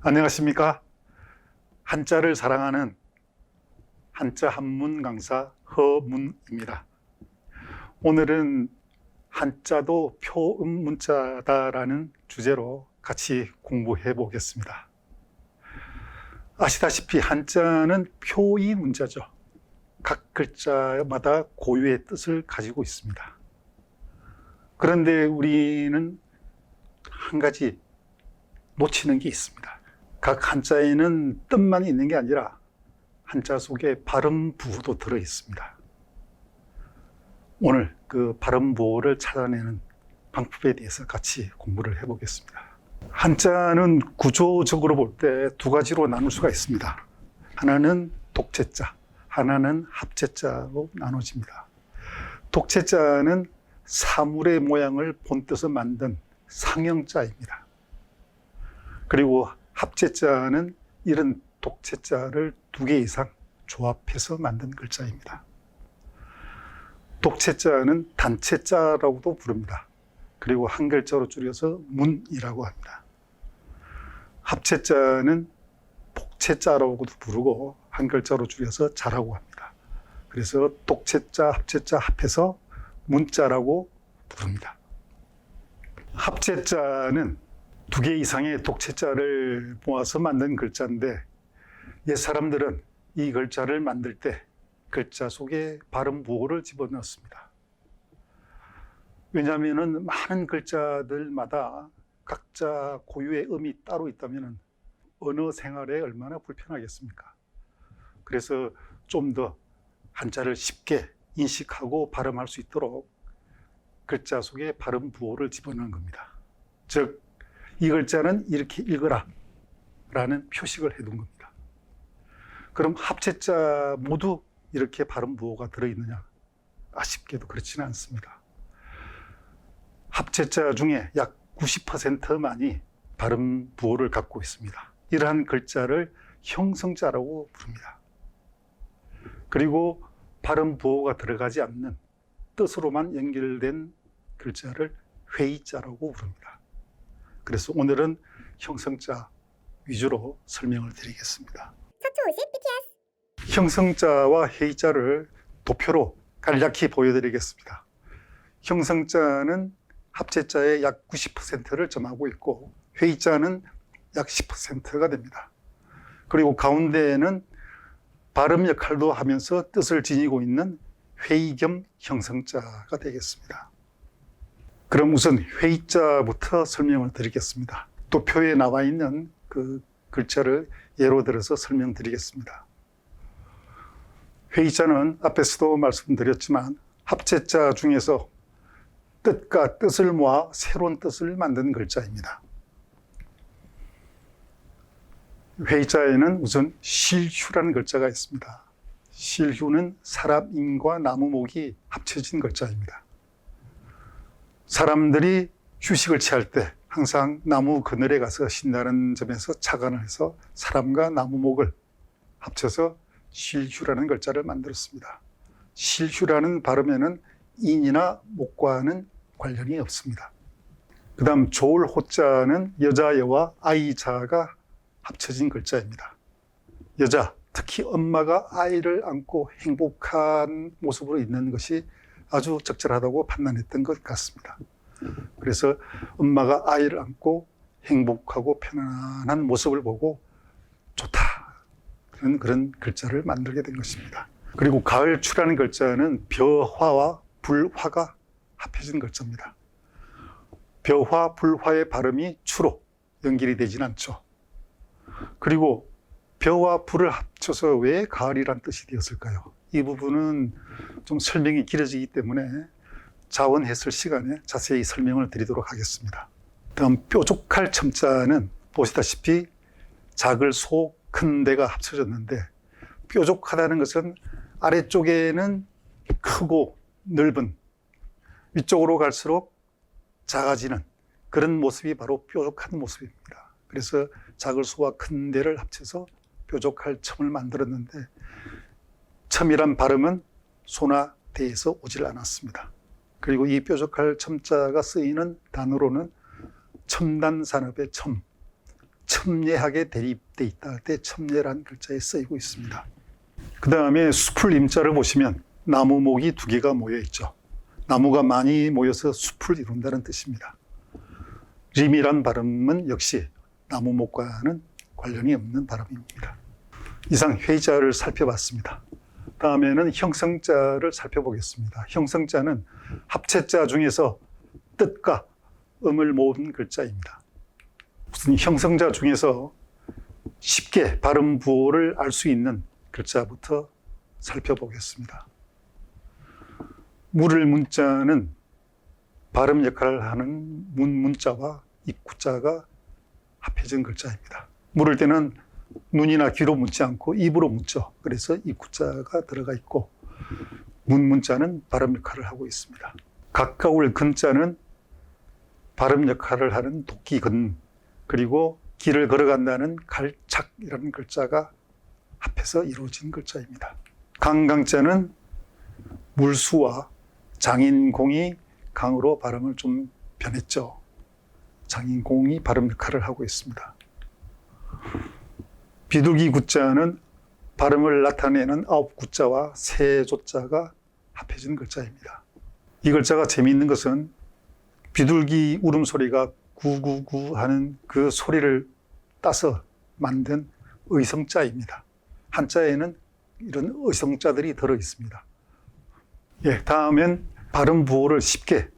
안녕하십니까? 한자를 사랑하는 한자 한문 강사 허문입니다. 오늘은 한자도 표음 문자다라는 주제로 같이 공부해 보겠습니다. 아시다시피 한자는 표의 문자죠. 각 글자마다 고유의 뜻을 가지고 있습니다. 그런데 우리는 한 가지 놓치는 게 있습니다. 각 한자에는 뜻만 있는 게 아니라 한자 속에 발음 부호도 들어 있습니다. 오늘 그 발음 부호를 찾아내는 방법에 대해서 같이 공부를 해보겠습니다. 한자는 구조적으로 볼 때 두 가지로 나눌 수가 있습니다. 하나는 독채자, 하나는 합채자로 나눠집니다. 독채자는 사물의 모양을 본뜻을 만든 상형자입니다. 그리고 합채자는 이런 독채자를 두 개 이상 조합해서 만든 글자입니다. 독채자는 단채자라고도 부릅니다. 그리고 한 글자로 줄여서 문이라고 합니다. 합채자는 복채자라고도 부르고 한 글자로 줄여서 자라고 합니다. 그래서 독채자, 합채자 합해서 문자라고 부릅니다. 합채자는 두 개 이상의 독채자를 모아서 만든 글자인데 옛 사람들은 이 글자를 만들 때 글자 속에 발음 부호를 집어넣습니다. 왜냐하면 많은 글자들마다 각자 고유의 음이 따로 있다면 언어 생활에 얼마나 불편하겠습니까? 그래서 좀 더 한자를 쉽게 인식하고 발음할 수 있도록 글자 속에 발음 부호를 집어넣은 겁니다. 즉, 이 글자는 이렇게 읽어라 라는 표식을 해둔 겁니다. 그럼 합채자 모두 이렇게 발음 부호가 들어있느냐? 아쉽게도 그렇지는 않습니다. 합채자 중에 약 90%만이 발음 부호를 갖고 있습니다. 이러한 글자를 형성자라고 부릅니다. 그리고 발음 부호가 들어가지 않는 뜻으로만 연결된 글자를 회의자라고 부릅니다. 그래서 오늘은 형성자 위주로 설명을 드리겠습니다. 형성자와 회의자를 도표로 간략히 보여드리겠습니다. 형성자는 합채자의 약 90%를 점하고 있고 회의자는 약 10%가 됩니다. 그리고 가운데에는 발음 역할도 하면서 뜻을 지니고 있는 회의 겸 형성자가 되겠습니다. 그럼 우선 회의자부터 설명을 드리겠습니다. 도표에 나와 있는 그 글자를 예로 들어서 설명드리겠습니다. 회의자는 앞에서도 말씀드렸지만 합채자 중에서 뜻과 뜻을 모아 새로운 뜻을 만든 글자입니다. 회의자에는 우선 실휴라는 글자가 있습니다. 실휴는 사람, 인과 나무, 목이 합쳐진 글자입니다. 사람들이 휴식을 취할 때 항상 나무 그늘에 가서 쉰다는 점에서 착안을 해서 사람과 나무, 목을 합쳐서 실휴라는 글자를 만들었습니다. 실휴라는 발음에는 인이나 목과는 관련이 없습니다. 그 다음 좋을 호자는 여자여와 아이자가 합쳐진 글자입니다. 여자, 특히 엄마가 아이를 안고 행복한 모습으로 있는 것이 아주 적절하다고 판단했던 것 같습니다. 그래서 엄마가 아이를 안고 행복하고 편안한 모습을 보고 좋다 그런 글자를 만들게 된 것입니다. 그리고 가을추라는 글자는 벼화와 불화가 합해진 글자입니다. 벼화, 불화의 발음이 추로 연결이 되진 않죠. 그리고 벼와 불을 합쳐서 왜 가을이란 뜻이 되었을까요? 이 부분은 좀 설명이 길어지기 때문에 자원해설 시간에 자세히 설명을 드리도록 하겠습니다. 다음 뾰족할 첨자는 보시다시피 작을 소, 큰 데가 합쳐졌는데 뾰족하다는 것은 아래쪽에는 크고 넓은 위쪽으로 갈수록 작아지는 그런 모습이 바로 뾰족한 모습입니다. 그래서 작을 소와 큰 데를 합쳐서 뾰족할 첨을 만들었는데 첨이란 발음은 소나 대에서 오질 않았습니다. 그리고 이 뾰족할 첨자가 쓰이는 단어로는 첨단 산업의 첨, 첨예하게 대립돼 있다 할 때 첨예라는 글자에 쓰이고 있습니다. 그 다음에 숲을 임자를 보시면 나무목이 두 개가 모여 있죠. 나무가 많이 모여서 숲을 이룬다는 뜻입니다. 림이란 발음은 역시 나무목과는 관련이 없는 발음입니다. 이상 회자를 살펴봤습니다. 다음에는 형성자를 살펴보겠습니다. 형성자는 합체자 중에서 뜻과 음을 모은 글자입니다. 무슨 형성자 중에서 쉽게 발음 부호를 알 수 있는 글자부터 살펴보겠습니다. 물을 문자는 발음 역할을 하는 문자와 입구자가 합해진 글자입니다. 물을 때는 눈이나 귀로 묻지 않고 입으로 묻죠. 그래서 입구자가 들어가 있고 문자는 발음 역할을 하고 있습니다. 가까울 근자는 발음 역할을 하는 도끼근, 그리고 길을 걸어간다는 갈착이라는 글자가 합해서 이루어진 글자입니다. 강강자는 물수와 장인공이 강으로 발음을 좀 변했죠. 장인공이 발음 역할을 하고 있습니다. 비둘기 구자는 발음을 나타내는 9구자와 세 조자가 합해진 글자입니다. 이 글자가 재미있는 것은 비둘기 울음소리가 구구구 하는 그 소리를 따서 만든 의성자입니다. 한자에는 이런 의성자들이 들어 있습니다. 다음엔 발음 부호를 쉽게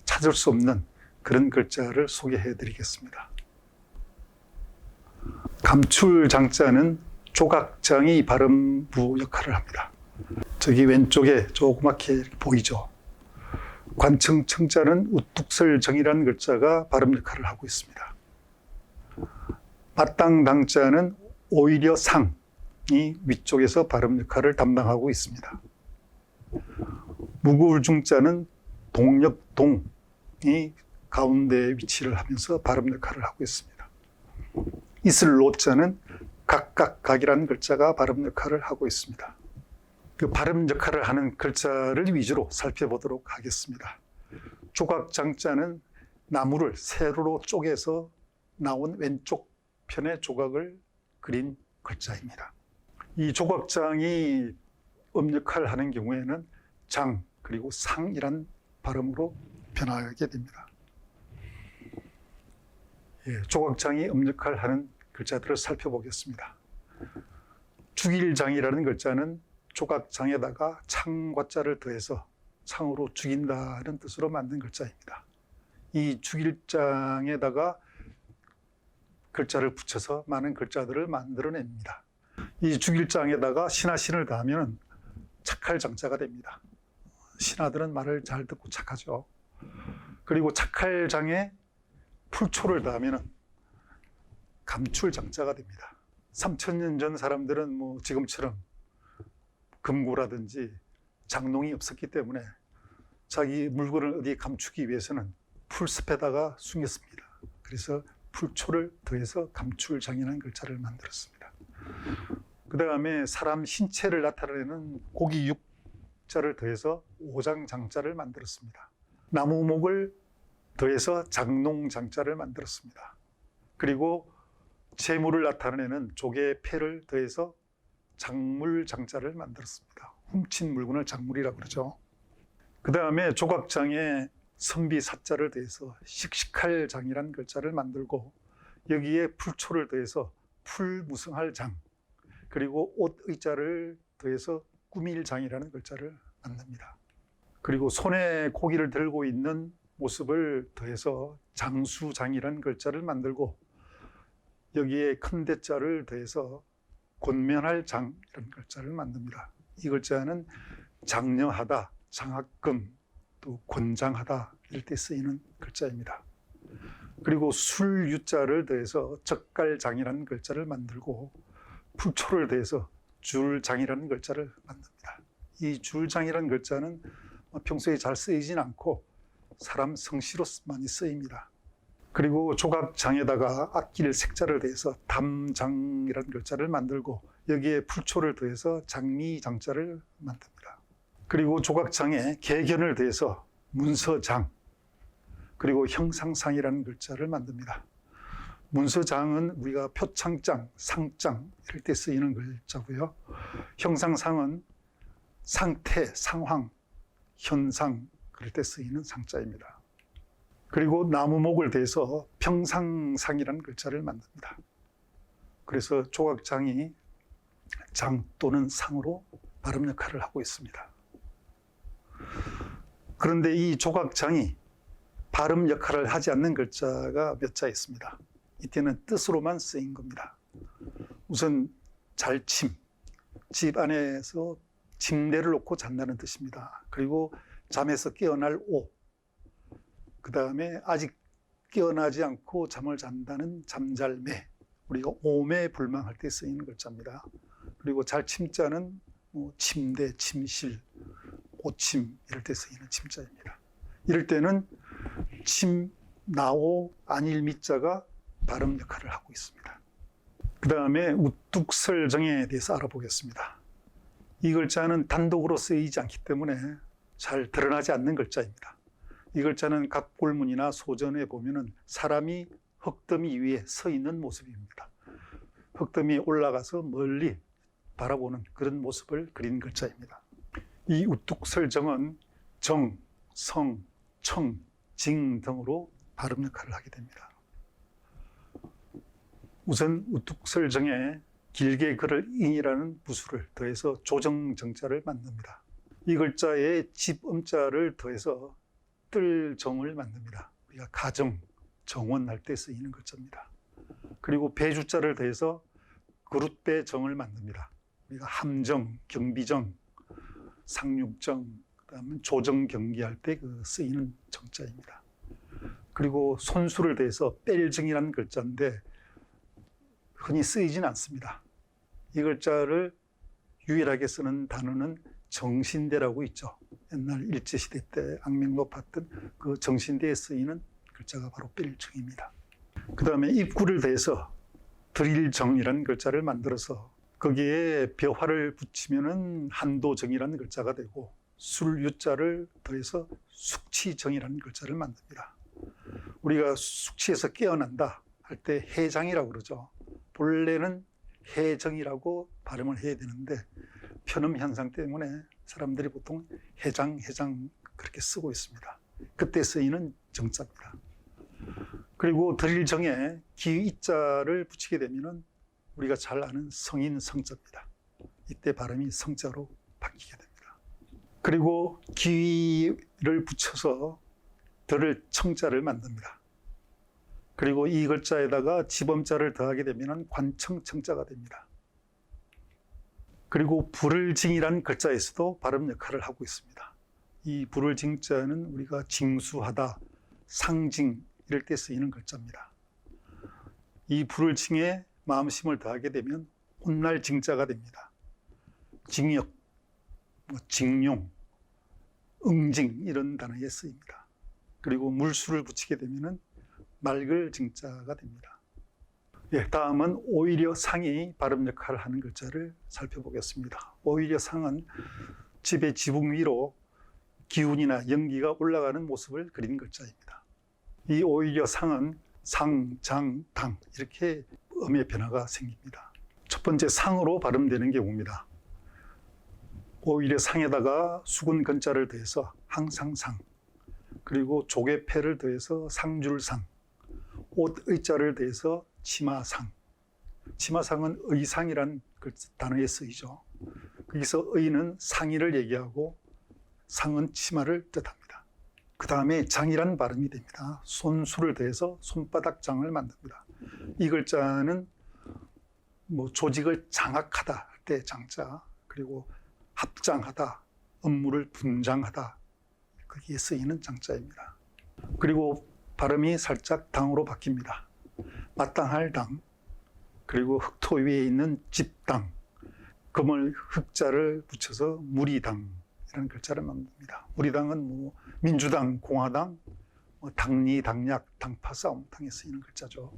찾을 수 없는 그런 글자를 소개해 드리겠습니다. 감출장자는 조각장이 발음 부호 역할을 합니다. 저기 왼쪽에 조그맣게 이렇게 보이죠. 관청청자는 우뚝설정이라는 글자가 발음 역할을 하고 있습니다. 마땅당자는 오히려 상이 위쪽에서 발음 역할을 담당하고 있습니다. 무구울중자는 동력동이 가운데 위치를 하면서 발음 역할을 하고 있습니다. 이슬로자는 각각각이라는 글자가 발음 역할을 하고 있습니다. 그 발음 역할을 하는 글자를 위주로 살펴보도록 하겠습니다. 조각장자는 나무를 세로로 쪼개서 나온 왼쪽 편의 조각을 그린 글자입니다. 이 조각장이 음 역할을 하는 경우에는 장 그리고 상이란 발음으로 변하게 됩니다. 조각장이 음 역할을 하는 글자들을 살펴보겠습니다. 죽일장이라는 글자는 조각장에다가 창과자를 더해서 창으로 죽인다는 뜻으로 만든 글자입니다. 이 죽일장에다가 글자를 붙여서 많은 글자들을 만들어냅니다. 이 죽일장에다가 신하신을 더하면 착할장자가 됩니다. 신하들은 말을 잘 듣고 착하죠. 그리고 착할장에 풀초를 더하면 감출장자가 됩니다. 3000년 전 사람들은 지금처럼 금고라든지 장롱이 없었기 때문에 자기 물건을 어디에 감추기 위해서는 풀숲에다가 숨겼습니다. 그래서 풀초를 더해서 감출장이라는 글자를 만들었습니다. 그 다음에 사람 신체를 나타내는 고기육자를 더해서 오장장자를 만들었습니다. 나무목을 더해서 장농장자를 만들었습니다. 그리고 재물을 나타내는 조개 패를 더해서 작물장자를 만들었습니다. 훔친 물건을 작물이라고 그러죠. 그 다음에 조각장에 선비사자를 더해서 식식할장이라는 글자를 만들고 여기에 풀초를 더해서 풀무성할장, 그리고 옷의자를 더해서 꾸밀장이라는 글자를 만듭니다. 그리고 손에 고기를 들고 있는 모습을 더해서 장수장이라는 글자를 만들고 여기에 큰 대자를 더해서 권면할 장이라는 글자를 만듭니다. 이 글자는 장려하다, 장학금, 또 권장하다 이럴 때 쓰이는 글자입니다. 그리고 술유자를 더해서 젓갈장이라는 글자를 만들고 풀초를 더해서 줄장이라는 글자를 만듭니다. 이 줄장이라는 글자는 평소에 잘 쓰이진 않고 사람 성씨로 많이 쓰입니다. 그리고 조각장에다가 아낄 색자를 더해서 담장이라는 글자를 만들고 여기에 풀초를 더해서 장미장자를 만듭니다. 그리고 조각장에 개견을 더해서 문서장, 그리고 형상상이라는 글자를 만듭니다. 문서장은 우리가 표창장, 상장 이럴 때 쓰이는 글자고요. 형상상은 상태, 상황, 현상 그럴 때 쓰이는 상자입니다. 그리고 나무목을 대해서 평상상이라는 글자를 만듭니다. 그래서 조각장이 장 또는 상으로 발음 역할을 하고 있습니다. 그런데 이 조각장이 발음 역할을 하지 않는 글자가 몇 자 있습니다. 이때는 뜻으로만 쓰인 겁니다. 우선 잘침, 집 안에서 침대를 놓고 잔다는 뜻입니다. 그리고 잠에서 깨어날 오, 그 다음에 아직 깨어나지 않고 잠을 잔다는 잠잘매, 우리가 오매 불망할 때 쓰이는 글자입니다. 그리고 잘침자는 침대, 침실, 오침 이럴 때 쓰이는 침자입니다. 이럴 때는 침, 나오, 안일, 미자가 발음 역할을 하고 있습니다. 그 다음에 우뚝설정에 대해서 알아보겠습니다. 이 글자는 단독으로 쓰이지 않기 때문에 잘 드러나지 않는 글자입니다. 이 글자는 갑골문이나 소전에 보면은 사람이 흙더미 위에 서 있는 모습입니다. 흙더미에 올라가서 멀리 바라보는 그런 모습을 그린 글자입니다. 이 우뚝설정은 정, 성, 청, 징 등으로 발음 역할을 하게 됩니다. 우선 우뚝설정에 길게 글을 인이라는 부수를 더해서 조정정자를 만듭니다. 이 글자에 집음자를 더해서 뜰정을 만듭니다. 우리가 가정, 정원할 때 쓰이는 글자입니다. 그리고 배주자를 더해서 그릇배정을 만듭니다. 우리가 함정, 경비정, 상륙정, 그다음에 조정 경기할 때 쓰이는 정자입니다. 그리고 손수를 더해서 뺄정이라는 글자인데 흔히 쓰이진 않습니다. 이 글자를 유일하게 쓰는 단어는 정신대라고 있죠. 옛날 일제시대 때 악명로 봤던 그 정신대에 쓰이는 글자가 바로 뺄정입니다. 그 다음에 입구를 더해서 드릴정이라는 글자를 만들어서 거기에 벼화를 붙이면은 한도정이라는 글자가 되고 술유자를 더해서 숙치정이라는 글자를 만듭니다. 우리가 숙치에서 깨어난다 할 때 해장이라고 그러죠. 본래는 해정이라고 발음을 해야 되는데 편음 현상 때문에 사람들이 보통 해장 그렇게 쓰고 있습니다. 그때 쓰이는 정자입니다. 그리고 드릴정에 기이자를 붙이게 되면은 우리가 잘 아는 성인 성자입니다. 이때 발음이 성자로 바뀌게 됩니다. 그리고 기를 붙여서 들을 청자를 만듭니다. 그리고 이 글자에다가 집음자를 더하게 되면 관청청자가 됩니다. 그리고 불을징이라는 글자에서도 발음 역할을 하고 있습니다. 이 불을징자는 우리가 징수하다, 상징 이럴 때 쓰이는 글자입니다. 이 불을징에 마음심을 더하게 되면 혼날 징자가 됩니다. 징역, 징용, 응징 이런 단어에 쓰입니다. 그리고 물수를 붙이게 되면 맑을 징자가 됩니다. 예, 다음은 오히려 상이 발음 역할을 하는 글자를 살펴보겠습니다. 오히려 상은 집의 지붕 위로 기운이나 연기가 올라가는 모습을 그린 글자입니다. 이 오히려 상은 상, 장, 당 이렇게 음의 변화가 생깁니다. 첫 번째 상으로 발음되는 경우입니다. 오히려 상에다가 수군 근자를 더해서 항상상, 그리고 조개패를 더해서 상줄상, 옷의자를 더해서 치마상. 치마상은 의상이라는 단어에 쓰이죠. 거기서 의는 상의를 얘기하고 상은 치마를 뜻합니다. 그 다음에 장이라는 발음이 됩니다. 손수를 더해서 손바닥장을 만듭니다. 이 글자는 조직을 장악하다 할 때 장자, 그리고 합장하다, 업무를 분장하다, 거기에 쓰이는 장자입니다. 그리고 발음이 살짝 당으로 바뀝니다. 마땅할 당, 그리고 흑토 위에 있는 집당, 금을 흑자를 붙여서 무리당이라는 글자를 만듭니다. 무리당은 민주당, 공화당, 당리, 당략, 당파 싸움 당에 쓰이는 글자죠.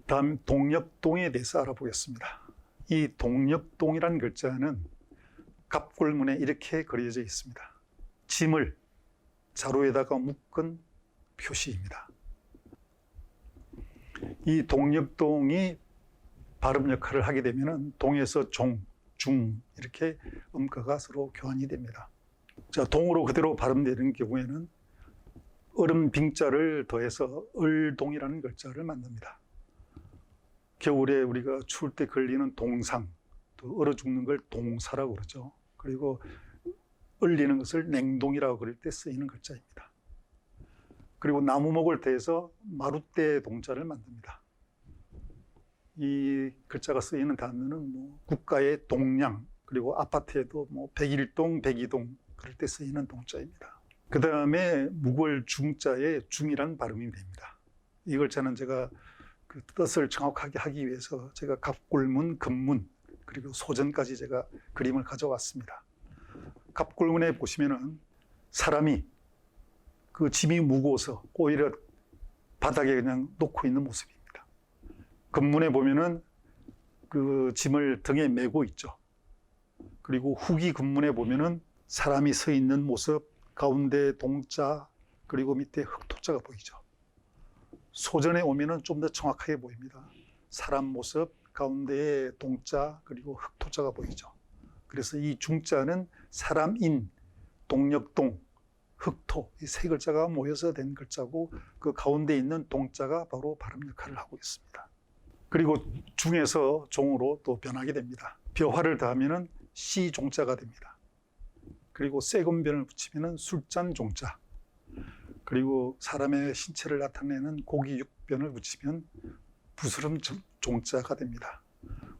다음 동력동에 대해서 알아보겠습니다. 이 동력동이라는 글자는 갑골문에 이렇게 그려져 있습니다. 짐을 자루에다가 묶은 표시입니다. 이 동력동이 발음 역할을 하게 되면 동에서 종, 중 이렇게 음가가 서로 교환이 됩니다. 자, 동으로 그대로 발음되는 경우에는 얼음 빙자를 더해서 얼동이라는 글자를 만듭니다. 겨울에 우리가 추울 때 걸리는 동상, 또 얼어 죽는 걸 동사라고 그러죠. 그리고 얼리는 것을 냉동이라고 그럴 때 쓰이는 글자입니다. 그리고 나무목을 더해서 마룻대 동자를 만듭니다. 이 글자가 쓰이는 단어는 뭐 국가의 동량, 그리고 아파트에도 뭐 101동, 102동 그럴 때 쓰이는 동자입니다. 그 다음에 묵을 중자에 중이라는 발음이 됩니다. 이 글자는 제가 그 뜻을 정확하게 하기 위해서 제가 갑골문, 금문, 그리고 소전까지 제가 그림을 가져왔습니다. 갑골문에 보시면은 사람이 그 짐이 무거워서 오히려 바닥에 그냥 놓고 있는 모습입니다. 금문에 보면은 그 짐을 등에 메고 있죠. 그리고 후기 금문에 보면은 사람이 서 있는 모습, 가운데 동자, 그리고 밑에 흑토자가 보이죠. 소전에 오면은 좀 더 정확하게 보입니다. 사람 모습, 가운데에 동자, 그리고 흑토자가 보이죠. 그래서 이 중자는 사람인, 동력동, 흑토, 이 세 글자가 모여서 된 글자고 그 가운데 있는 동자가 바로 발음 역할을 하고 있습니다. 그리고 중에서 종으로 또 변하게 됩니다. 벼화를 더하면은 시종자가 됩니다. 그리고 세금변을 붙이면은 술잔 종자. 그리고 사람의 신체를 나타내는 고기 육변을 붙이면 부스럼 종자가 됩니다.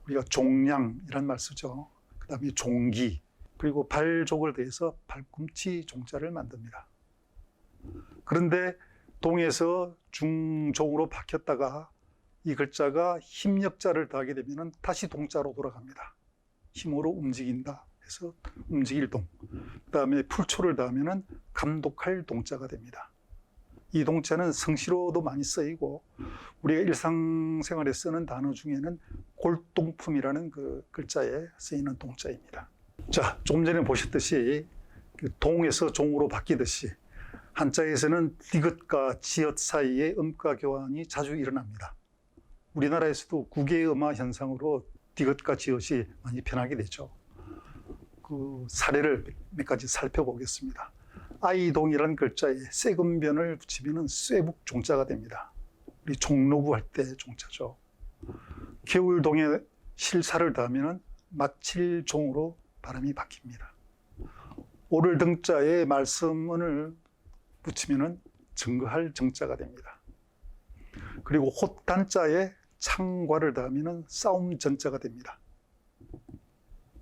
우리가 종량이란 말 쓰죠. 그 다음에 종기. 그리고 발족을 더해서 발꿈치 종자를 만듭니다. 그런데 동에서 중종으로 바뀌었다가 이 글자가 힘역자를 더하게 되면 다시 동자로 돌아갑니다. 힘으로 움직인다 해서 움직일 동. 그 다음에 풀초를 더하면 감독할 동자가 됩니다. 이 동자는 성시로도 많이 쓰이고 우리가 일상생활에 쓰는 단어 중에는 골동품이라는 그 글자에 쓰이는 동자입니다. 자, 좀 전에 보셨듯이 동에서 종으로 바뀌듯이 한자에서는 디귿과 지읒 사이에 음가 교환이 자주 일어납니다. 우리나라에서도 국외음화 현상으로 디귿과 지읒이 많이 변하게 되죠. 그 사례를 몇 가지 살펴보겠습니다. 아이동이라는 글자에 세금변을 붙이면 쇠북 종자가 됩니다. 우리 종로구 할 때 종자죠. 겨울동에 실사를 더하면 마칠종으로 발음이 바뀝니다. 오를 등자에 말씀을 붙이면 증거할 정자가 됩니다. 그리고 헛단자에 창과를 더하면 싸움 전자가 됩니다.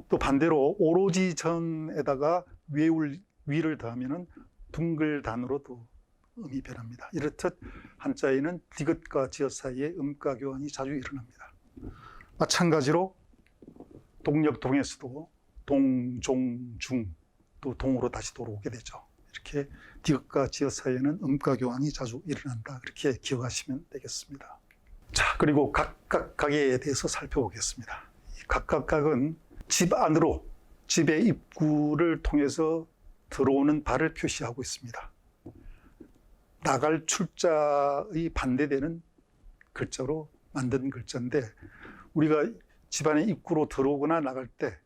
또 반대로 오로지 전에다가 외울 위를 더하면 둥글단으로 또 음이 변합니다. 이렇듯 한자에는 디귿과 지읒 사이에 음가 교환이 자주 일어납니다. 마찬가지로 동력동에서도 동, 종, 중, 또 동으로 다시 돌아오게 되죠. 이렇게 디귿과 지읒 사이에는 음가 교환이 자주 일어난다. 그렇게 기억하시면 되겠습니다. 자, 그리고 각각각에 대해서 살펴보겠습니다. 이 각각각은 집 안으로, 집의 입구를 통해서 들어오는 발을 표시하고 있습니다. 나갈 출자의 반대되는 글자로 만든 글자인데 우리가 집안의 입구로 들어오거나 나갈 때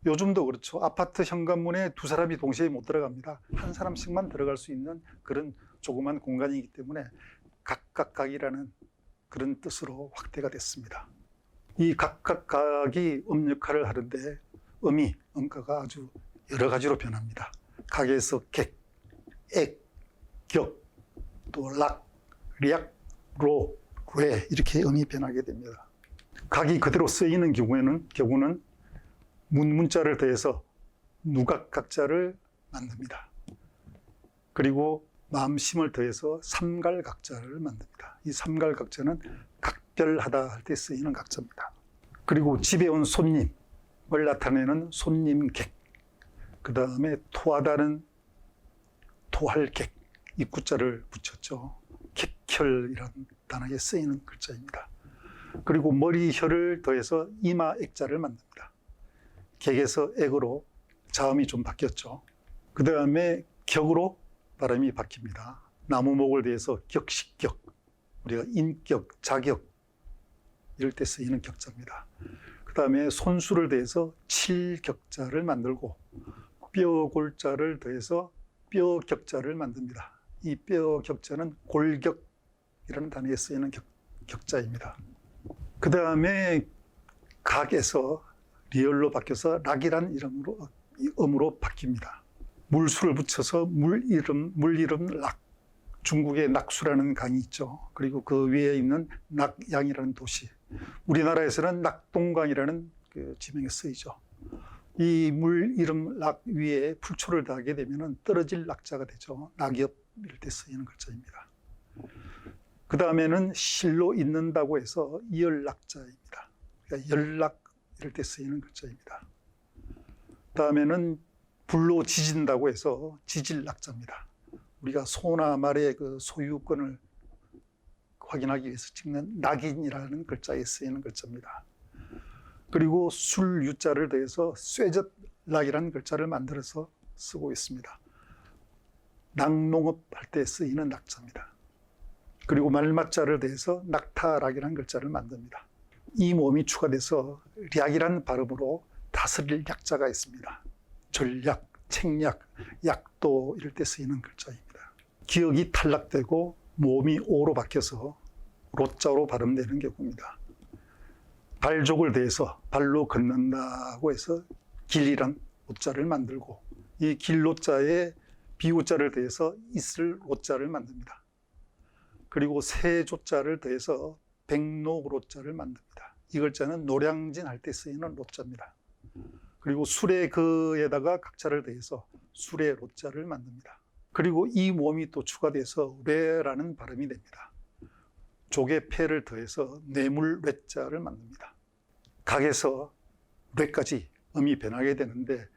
요즘도 그렇죠. 아파트 현관문에 두 사람이 동시에 못 들어갑니다. 한 사람씩만 들어갈 수 있는 그런 조그만 공간이기 때문에 각각각이라는 그런 뜻으로 확대가 됐습니다. 이 각각각이 음 역할을 하는데 음가가 아주 여러 가지로 변합니다. 각에서 객, 액, 격, 또 락, 략, 로, 뢰 이렇게 음이 변하게 됩니다. 각이 그대로 쓰이는 경우는 문자를 더해서 누각각자를 만듭니다. 그리고 마음심을 더해서 삼갈각자를 만듭니다. 이 삼갈각자는 각별하다 할 때 쓰이는 각자입니다. 그리고 집에 온 손님을 나타내는 손님객, 그 다음에 토하다는 토할객, 입구자를 붙였죠. 객혈이라는 단어에 쓰이는 글자입니다. 그리고 머리혈을 더해서 이마액자를 만듭니다. 객에서 액으로 자음이 좀 바뀌었죠. 그 다음에 격으로 발음이 바뀝니다. 나무목을 더해서 격식격, 우리가 인격, 자격, 이럴 때 쓰이는 격자입니다. 그 다음에 손수를 더해서 칠격자를 만들고 뼈골자를 더해서 뼈격자를 만듭니다. 이 뼈격자는 골격이라는 단어에 쓰이는 격자입니다. 그 다음에 각에서 리을로 바뀌어서 락이라는 음으로 바뀝니다. 물수를 붙여서 물이름 락. 중국의 낙수라는 강이 있죠. 그리고 그 위에 있는 낙양이라는 도시. 우리나라에서는 낙동강이라는 그 지명에 쓰이죠. 이 물 이름 락 위에 풀초를 더하게 되면 떨어질 낙자가 되죠. 낙엽 이럴 때 쓰이는 글자입니다. 그 다음에는 실로 잇는다고 해서 이열낙자입니다. 그러니까 열낙 이럴 때 쓰이는 글자입니다. 그 다음에는 불로 지진다고 해서 지질낙자입니다. 우리가 소나 말의 그 소유권을 확인하기 위해서 찍는 낙인이라는 글자에 쓰이는 글자입니다. 그리고 술 유자를 더해서 쇠젓락이라는 글자를 만들어서 쓰고 있습니다. 낙농업 할 때 쓰이는 낙자입니다. 그리고 말맞자를 더해서 낙타락이라는 글자를 만듭니다. 이 모음이 추가돼서 략이라는 발음으로 다스릴 약자가 있습니다. 전략, 책략, 약도 이럴 때 쓰이는 글자입니다. 기억이 탈락되고 모음이 오로 바뀌어서 로자로 발음되는 경우입니다. 발족을 더해서 발로 걷는다고 해서 길이란 오자를 만들고 이 길로자에 비오자를 더해서 있을 로자를 만듭니다. 그리고 세조자를 더해서 백록로자를 만듭니다. 이 글자는 노량진 할 때 쓰이는 로자입니다. 그리고 술의 그에다가 각자를 더해서 술의 로자를 만듭니다. 그리고 이 모음이 또 추가돼서 뇌라는 발음이 됩니다. 족의 폐를 더해서 뇌물 뇌자를 만듭니다. 각에서 뇌까지 음이 변하게 되는데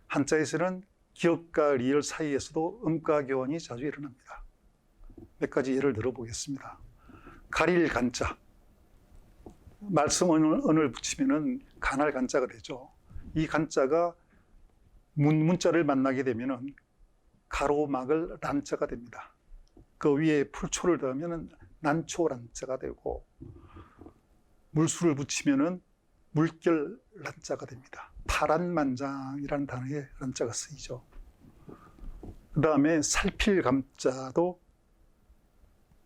한자에서는 기역과 리을 사이에서도 음가 교환이 자주 일어납니다. 몇 가지 예를 들어보겠습니다. 가릴 간자, 말씀 언을 붙이면 간할 간자가 되죠. 이 간자가 문자를 만나게 되면 가로막을 란자가 됩니다. 그 위에 풀초를 더하면 난초란자가 되고 물수를 붙이면 물결 란자가 됩니다. 파란만장이라는 단어에 란자가 쓰이죠. 그 다음에 살필 감자도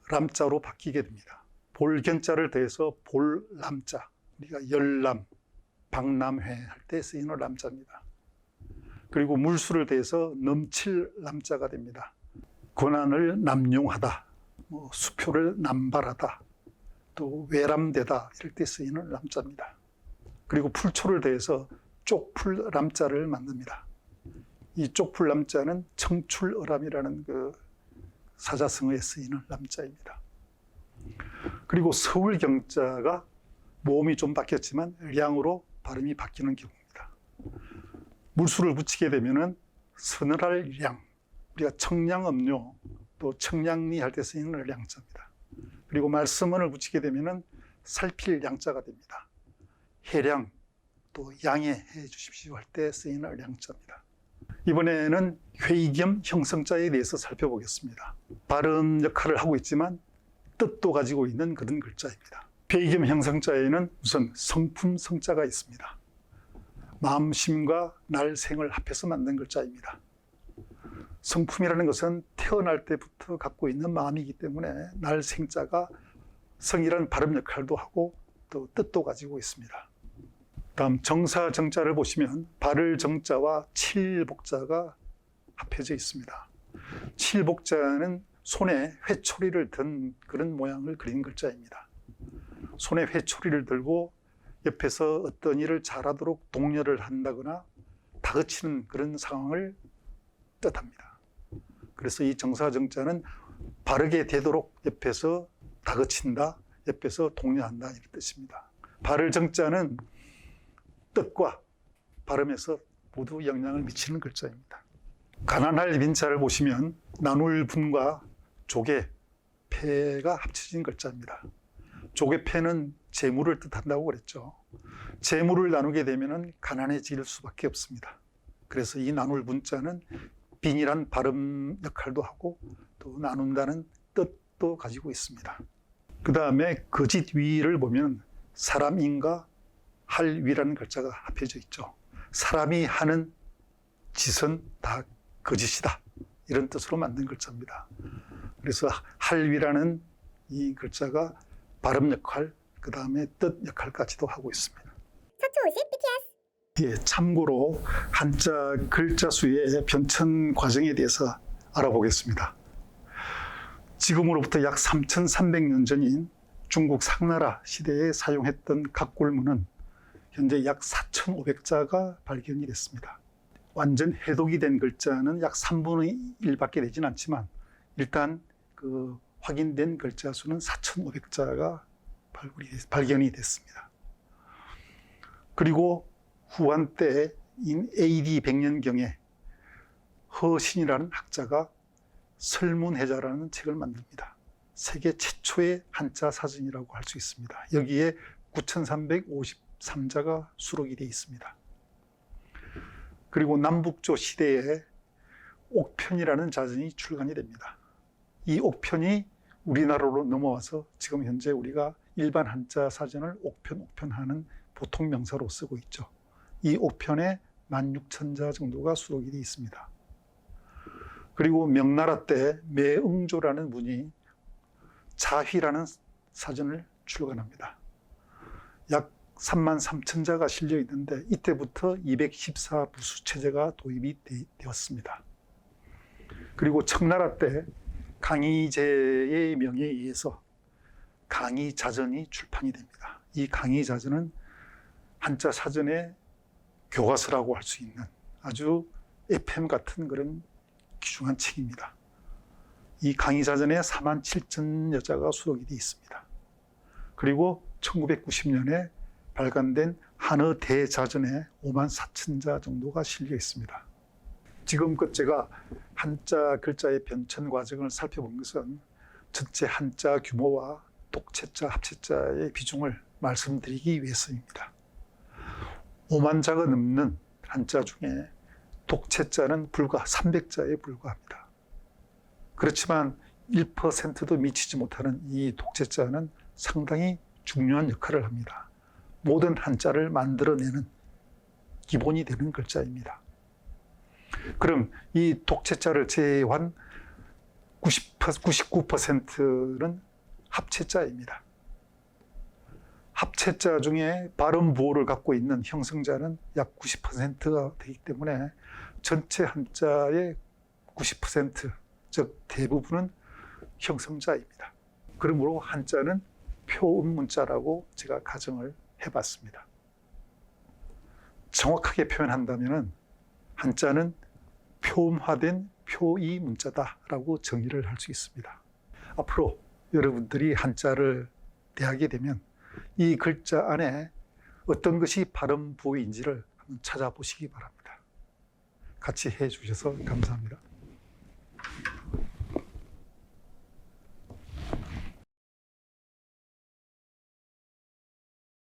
람자로 바뀌게 됩니다. 볼견자를 더해서 볼람자, 우리가 열람, 박람회 할 때 쓰이는 람자입니다. 그리고 물수를 더해서 넘칠 람자가 됩니다. 권한을 남용하다, 수표를 남발하다, 또 외람되다 이럴 때 쓰이는 람자입니다. 그리고 풀초를 더해서 쪽풀 람자를 만듭니다. 이 쪽풀 람자는 청출어람이라는 그 사자성어에 쓰이는 람자입니다. 그리고 서울경자가 모음이 좀 바뀌었지만 량으로 발음이 바뀌는 경우입니다. 물수를 붙이게 되면은 서늘할 량, 우리가 청량음료, 또 청량리 할 때 쓰이는 량자입니다. 그리고 말씀언을 붙이게 되면은 살필 양자가 됩니다. 해량, 또 양해해 주십시오 할 때 쓰이는 량자입니다. 이번에는 회의겸 형성자에 대해서 살펴보겠습니다. 발음 역할을 하고 있지만 뜻도 가지고 있는 그런 글자입니다. 회의겸 형성자에는 우선 성품 성자가 있습니다. 마음심과 날생을 합해서 만든 글자입니다. 성품이라는 것은 태어날 때부터 갖고 있는 마음이기 때문에 날생자가 성이라는 발음 역할도 하고 또 뜻도 가지고 있습니다. 다음 정사정자를 보시면 발을 정자와 칠복자가 합해져 있습니다. 칠복자는 손에 회초리를 든 그런 모양을 그린 글자입니다. 손에 회초리를 들고 옆에서 어떤 일을 잘하도록 독려를 한다거나 다그치는 그런 상황을 뜻합니다. 그래서 이 정사정자는 바르게 되도록 옆에서 다그친다, 옆에서 독려한다 이런 뜻입니다. 발을 정자는 뜻과 발음에서 모두 영향을 미치는 글자입니다. 가난할 민자를 보시면 나눌 분과 족의 패가 합쳐진 글자입니다. 족의 패는 재물을 뜻한다고 그랬죠. 재물을 나누게 되면 가난해질 수밖에 없습니다. 그래서 이 나눌 분자는 빈이란 발음 역할도 하고 또 나눈다는 뜻도 가지고 있습니다. 그 다음에 거짓위를 보면 사람인가 할위라는 글자가 합해져 있죠. 사람이 하는 짓은 다 거짓이다. 이런 뜻으로 만든 글자입니다. 그래서 할위라는 이 글자가 발음 역할, 그 다음에 뜻 역할까지도 하고 있습니다. 서초오십 BTS. 예, 참고로 한자 글자 수의 변천 과정에 대해서 알아보겠습니다. 지금으로부터 약 3,300년 전인 중국 상나라 시대에 사용했던 각골문은 현재 약 4,500자가 발견이 됐습니다. 완전 해독이 된 글자는 약 3분의 1밖에 되진 않지만 일단 그 확인된 글자 수는 4,500자가 발견이 됐습니다. 그리고 후한 때인 AD 100년경에 허신이라는 학자가 설문해자라는 책을 만듭니다. 세계 최초의 한자 사전이라고 할 수 있습니다. 여기에 9,353자가 수록이 되어 있습니다. 그리고 남북조 시대에 옥편이라는 자전이 출간이 됩니다. 이 옥편이 우리나라로 넘어와서 지금 현재 우리가 일반 한자 사전을 옥편하는 보통 명사로 쓰고 있죠. 이 옥편에 16,000자 정도가 수록이 되어 있습니다. 그리고 명나라 때 매응조라는 분이 자휘라는 사전을 출간합니다. 약 33,000자가 실려 있는데 이때부터 214부수 체제가 도입이 되었습니다. 그리고 청나라 때 강희제의 명에 의해서 강희자전이 출판이 됩니다. 이 강희자전은 한자 사전의 교과서라고 할 수 있는 아주 FM 같은 그런 귀중한 책입니다. 이 강희자전에 47,000여 자가 수록이 되어 있습니다. 그리고 1990년에 발간된 한어 대자전에 54,000자 정도가 실려 있습니다. 지금껏 제가 한자 글자의 변천 과정을 살펴본 것은 전체 한자 규모와 독채자, 합채자의 비중을 말씀드리기 위해서입니다. 5만 자가 넘는 한자 중에 독채자는 불과 300자에 불과합니다. 그렇지만 1%도 미치지 못하는 이 독채자는 상당히 중요한 역할을 합니다. 모든 한자를 만들어내는 기본이 되는 글자입니다. 그럼 이 독채자를 제외한 99%는 합채자입니다. 합채자 중에 발음 부호를 갖고 있는 형성자는 약 90%가 되기 때문에 전체 한자의 90%, 즉 대부분은 형성자입니다. 그러므로 한자는 표음 문자라고 제가 가정을 해봤습니다. 정확하게 표현한다면 한자는 표음화된 표이 문자다라고 정의를 할 수 있습니다. 앞으로 여러분들이 한자를 대하게 되면 이 글자 안에 어떤 것이 발음 부호인지를 한번 찾아보시기 바랍니다. 같이 해주셔서 감사합니다.